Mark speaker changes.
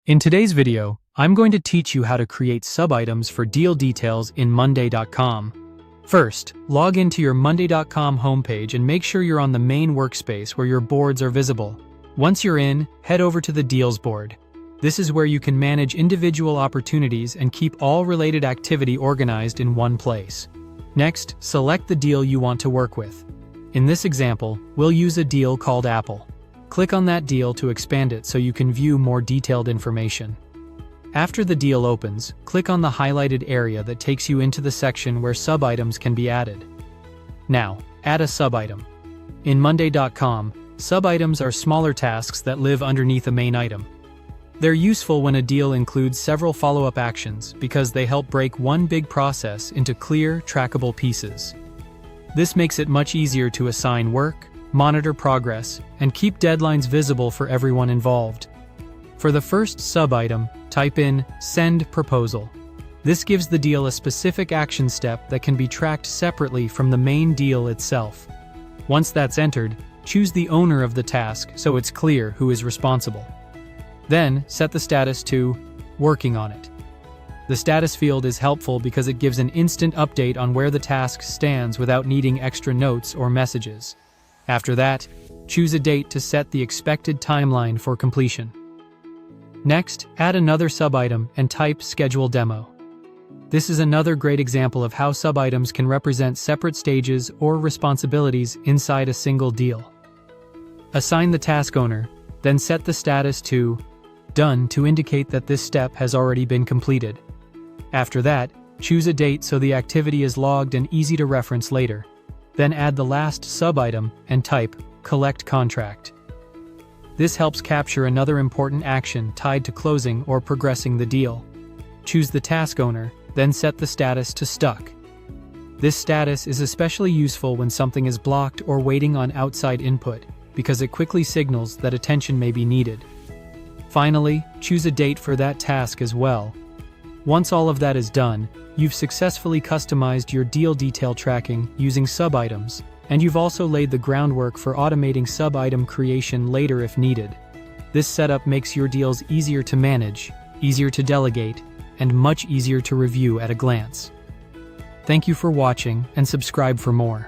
Speaker 1: In today's video, I'm going to teach you how to create sub-items for deal details in Monday.com. First, log into your Monday.com homepage and make sure you're on the main workspace where your boards are visible. Once you're in, head over to the Deals board. This is where you can manage individual opportunities and keep all related activity organized in one place. Next, select the deal you want to work with. In this example, we'll use a deal called Apple. Click on that deal to expand it so you can view more detailed information. After the deal opens, click on the highlighted area that takes you into the section where sub-items can be added. Now, add a sub-item. In Monday.com, sub-items are smaller tasks that live underneath a main item. They're useful when a deal includes several follow-up actions because they help break one big process into clear, trackable pieces. This makes it much easier to assign work, monitor progress, and keep deadlines visible for everyone involved. For the first sub-item, type in Send Proposal. This gives the deal a specific action step that can be tracked separately from the main deal itself. Once that's entered, choose the owner of the task so it's clear who is responsible. Then, set the status to Working on it. The status field is helpful because it gives an instant update on where the task stands without needing extra notes or messages. After that, choose a date to set the expected timeline for completion. Next, add another sub-item and type Schedule Demo. This is another great example of how sub-items can represent separate stages or responsibilities inside a single deal. Assign the task owner, then set the status to Done to indicate that this step has already been completed. After that, choose a date so the activity is logged and easy to reference later. Then add the last sub-item and type Collect Contract. This helps capture another important action tied to closing or progressing the deal. Choose the task owner, then set the status to Stuck. This status is especially useful when something is blocked or waiting on outside input, because it quickly signals that attention may be needed. Finally, choose a date for that task as well. Once all of that is done, you've successfully customized your deal detail tracking using sub-items, and you've also laid the groundwork for automating sub-item creation later if needed. This setup makes your deals easier to manage, easier to delegate, and much easier to review at a glance. Thank you for watching, and subscribe for more.